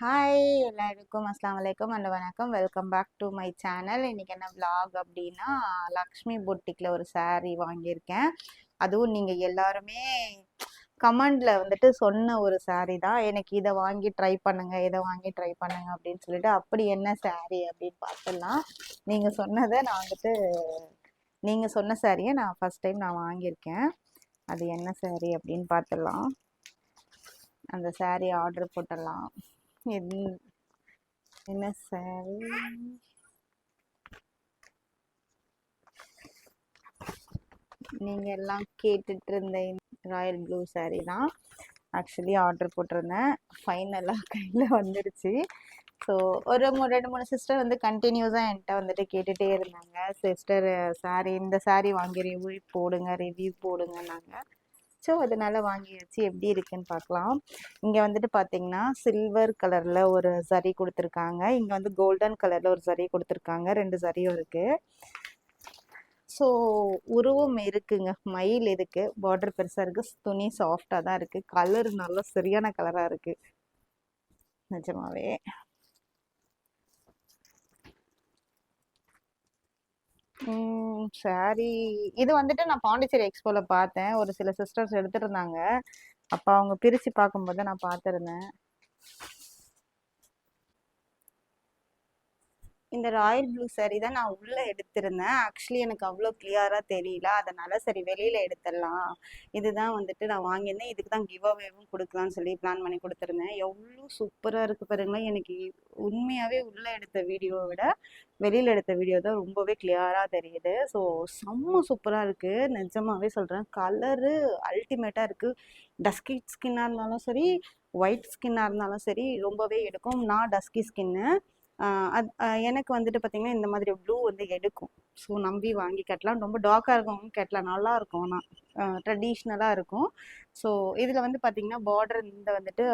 Hi எல்லாருக்கும் அஸ்ஸலாமு அலைக்கும் அண்ட் வணக்கம். Welcome back to my channel. இன்னைக்கு என்ன vlog அப்படின்னா, லக்ஷ்மி பொட்டிக்ல ஒரு saree வாங்கியிருக்கேன். அதுவும் நீங்க எல்லாருமே கமெண்ட்ல வந்துட்டு சொன்ன ஒரு saree தான். எனக்கு இதை வாங்கி ட்ரை பண்ணுங்க, இதை வாங்கி ட்ரை பண்ணுங்க அப்படின்னு சொல்லிட்டு, அப்படி என்ன saree அப்படின்னு பார்த்துடலாம். நீங்க சொன்னதை நான் வந்துட்டு நீங்க சொன்ன சாரியை நான் ஃபர்ஸ்ட் டைம் நான் வாங்கியிருக்கேன். அது என்ன saree அப்படின்னு பார்த்துடலாம். அந்த saree ஆர்டர் போட்டுடலாம். என்ன சாரி, நீங்க எல்லாம் கேட்டுட்டு இருந்த ராயல் ப்ளூ சாரி தான் ஆக்சுவலி ஆர்டர் போட்டிருந்தேன். ஃபைனலாக கையில் வந்துடுச்சு. ஸோ ஒரு ரெண்டு மூணு சிஸ்டர் வந்து கண்டினியூஸாக என்கிட்ட வந்துட்டு கேட்டுகிட்டே இருந்தாங்க, சிஸ்டர் சாரி இந்த சாரி வாங்கி ரிவ்யூ போடுங்கன்னாங்க. ஸோ அதனால வாங்கியாச்சு. எப்படி இருக்குன்னு பார்க்கலாம். இங்கே வந்துட்டு பார்த்தீங்கன்னா சில்வர் கலரில் ஒரு சரி கொடுத்துருக்காங்க. இங்கே வந்து கோல்டன் கலரில் ஒரு சரி கொடுத்துருக்காங்க. ரெண்டு சரியும் இருக்குது. ஸோ உருவம் இருக்குங்க, மயில் இருக்குது, பார்டர் பெருசாக இருக்குது, துணி சாஃப்டாக தான் இருக்குது, கலர் நல்லா சரியான கலராக இருக்குது நிஜமாவே. சாரி இது வந்துட்டு நான் பாண்டிச்சேரி எக்ஸ்போல பார்த்தேன். ஒரு சில சிஸ்டர்ஸ் எடுத்துட்டு இருந்தாங்க. அப்போ அவங்க பிரித்து பார்க்கும்போது நான் பார்த்துருந்தேன். இந்த ராயல் ப்ளூ சாரி தான் நான் உள்ள எடுத்திருந்தேன். ஆக்சுவலி எனக்கு அவ்வளோ கிளியரா தெரியல, அதனால சரி வெளியில எடுத்துடலாம். இதுதான் வந்துட்டு நான் வாங்கியிருந்தேன். இதுக்கு தான் கிவ் அவேவும் கொடுக்கலாம்னு சொல்லி பிளான் பண்ணி கொடுத்துருந்தேன். எவ்வளோ சூப்பரா இருக்கு பாருங்களேன். எனக்கு உண்மையாவே உள்ள எடுத்த வீடியோவை விட வெளியில எடுத்த வீடியோ தான் ரொம்பவே கிளியரா தெரியுது. ஸோ செம்ம சூப்பரா இருக்கு, நிஜமாவே சொல்றேன். கலரு அல்டிமேட்டா இருக்கு. டஸ்கி ஸ்கின்னா இருந்தாலும் சரி, ஒயிட் ஸ்கின்னா இருந்தாலும் சரி ரொம்பவே எடுக்கும். நான் டஸ்கி ஸ்கின்னு. எனக்கு வந்துட்டு பார்த்தீங்கன்னா இந்த மாதிரி ப்ளூ வந்து எடுக்கும். ஸோ நம்பி வாங்கி கட்டலாம். ரொம்ப டார்க்காக இருக்கவங்க கட்டலாம், நல்லா இருக்கும். ஆனால் ட்ரெடிஷ்னலாக இருக்கும். ஸோ இதில் வந்து பார்த்தீங்கன்னா பார்டர் இந்த வந்துட்டு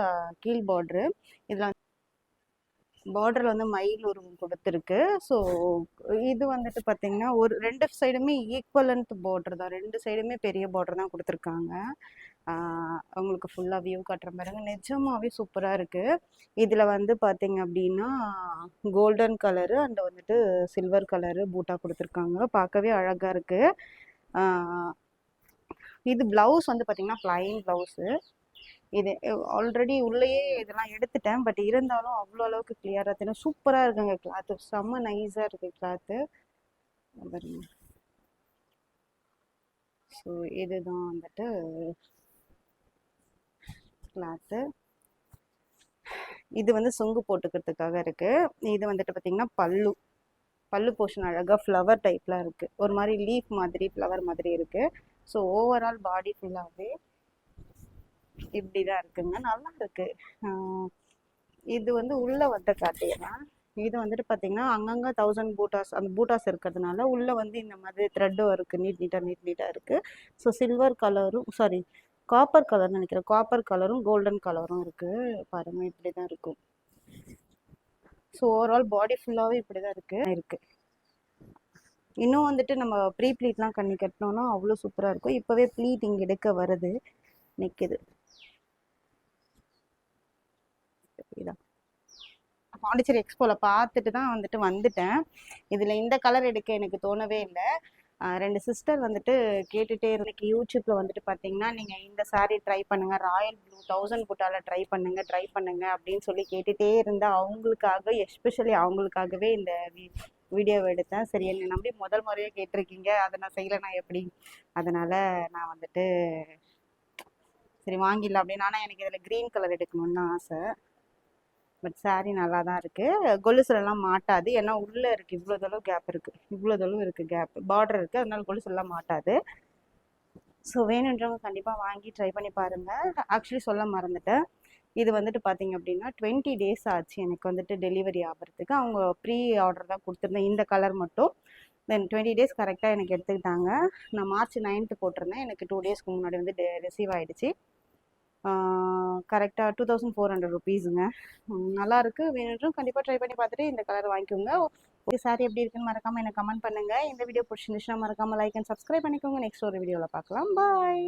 கீழ் பார்டரு, இதில் பார்டரில் வந்து மயில் உருவம் கொடுத்துருக்கு. ஸோ இது வந்துட்டு பார்த்தீங்கன்னா ஒரு ரெண்டு சைடுமே ஈக்குவலன்ட் பார்டர் தான், ரெண்டு சைடுமே பெரிய பார்டர் தான் கொடுத்துருக்காங்க. அவங்களுக்கு ஃபுல்லாக வியூ காட்டுற பாருங்க, நிஜமாவே சூப்பராக இருக்குது. இதில் வந்து பார்த்தீங்க அப்படின்னா கோல்டன் கலரு அண்ட் வந்துட்டு சில்வர் கலரு பூட்டா கொடுத்துருக்காங்க. பார்க்கவே அழகாக இருக்குது. இது ப்ளவுஸ் வந்து பார்த்தீங்கன்னா ப்ளைன் ப்ளவுஸு. இது ஆல்ரெடி உள்ளேயே இதெல்லாம் எடுத்துட்டேன், பட் இருந்தாலும் அவ்வளோ அளவுக்கு கிளியராக தெரியும். சூப்பராக இருக்குங்க கிளாத்து, செம்ம நைஸாக இருக்குது கிளாத்து. ஸோ இதுதான் வந்துட்டு கிளாத்து. இது வந்து சொங்கு போட்டுக்கிறதுக்காக இருக்கு. இது வந்துட்டு பார்த்தீங்கன்னா பல்லு போர்ஷன் அழகாக ஃப்ளவர் டைப்ல இருக்கு, ஒரு மாதிரி லீஃப் மாதிரி ஃப்ளவர் மாதிரி இருக்கு. ஸோ ஓவரால் பாடி ஃபுல்லாகவே இப்படிதான் இருக்குங்க, நல்லா இருக்கு. இது வந்து உள்ள வந்து காட்டிடுறேன். இது வந்துட்டு பார்த்தீங்கன்னா அங்கங்கே 1000 பூட்டாஸ், அந்த பூட்டாஸ் இருக்கிறதுனால உள்ள வந்து இந்த மாதிரி த்ரெட்டும் இருக்குது, நீட்டாக இருக்குது. ஸோ சில்வர் கலரும் சாரி காப்பர் கலர் நினைக்கிறேன், காப்பர் கலரும் கோல்டன் கலரும் இருக்குது பாருங்க, இப்படி தான் இருக்கும். ஸோ ஓவரால் பாடி ஃபுல்லாகவே இப்படி தான் இருக்குது. இன்னும் வந்துட்டு நம்ம ப்ரீ ப்ளீட்லாம் பண்ணி கட்டினோன்னா அவ்வளோ சூப்பராக இருக்கும். இப்போவே ப்ளீட் இங்கே எடுக்க வருது, நிற்குது. இதான் பாண்டிச்சேரி எக்ஸ்போல பார்த்துட்டு தான் வந்துட்டேன். இதில் இந்த கலர் எடுக்க எனக்கு தோணவே இல்லை. ரெண்டு சிஸ்டர் வந்துட்டு கேட்டுகிட்டே இருக்கு. யூடியூப்ல வந்துட்டு பார்த்தீங்கன்னா நீங்கள் இந்த சாரீ ட்ரை பண்ணுங்க, ராயல் ப்ளூ 1000 புட்டால ட்ரை பண்ணுங்க அப்படின்னு சொல்லி கேட்டுகிட்டே இருந்தால் அவங்களுக்காக, எஸ்பெஷலி அவங்களுக்காகவே இந்த வீடியோவை எடுத்தேன். சரி, என்னை நம்பி முதல் முறையாக கேட்டிருக்கீங்க, அதை நான் செய்யலைன்னா எப்படி, அதனால நான் வந்துட்டு சரி வாங்கிடலாம் அப்படின்னு. ஆனால் எனக்கு இதில் க்ரீன் கலர் எடுக்கணும்னு ஆசை. பட் சாரீ நல்லா தான் இருக்குது. கொலுசுலலாம் மாட்டாது, ஏன்னா உள்ளே இருக்குது, இவ்வளோ தளவு கேப் இருக்குது, இவ்வளோ தளவு இருக்குது கேப், பார்டர் இருக்குது, அதனால கொலுசுலாம் மாட்டாது. ஸோ வேணுன்றவங்க கண்டிப்பாக வாங்கி ட்ரை பண்ணி பாருங்கள். ஆக்சுவலி சொல்ல மறந்துட்டேன், இது வந்துட்டு பார்த்தீங்க அப்படின்னா 20 டேஸ் ஆச்சு எனக்கு வந்துட்டு டெலிவரி ஆகிறதுக்கு. அவங்க ப்ரீ ஆர்டர் தான் கொடுத்துருந்தேன் இந்த கலர் மட்டும். தென் 20 டேஸ் கரெக்டாக எனக்கு எடுத்துக்கிட்டாங்க. நான் மார்ச் 9th போட்டிருந்தேன், எனக்கு 2 டேஸ்க்கு முன்னாடி வந்து ரிசீவ் ஆகிடுச்சு. கரெக்டாக 2400 ருபீஸுங்க. நல்லாயிருக்கு. வேணும் கண்டிப்பாக ட்ரை பண்ணி பார்த்துட்டு இந்த கலர் வாங்கிக்கோங்க. ஓகே, சாரி எப்படி இருக்குன்னு மறக்காமல் எனக்கு கமெண்ட் பண்ணுங்கள். இந்த வீடியோ பிடிச்சிருந்துச்சுன்னா மறக்காமல் லைக் அண்ட் சப்ஸ்கிரைப் பண்ணிக்கோங்க. நெக்ஸ்ட் ஒரு வீடியோவில் பார்க்கலாம். பாய்.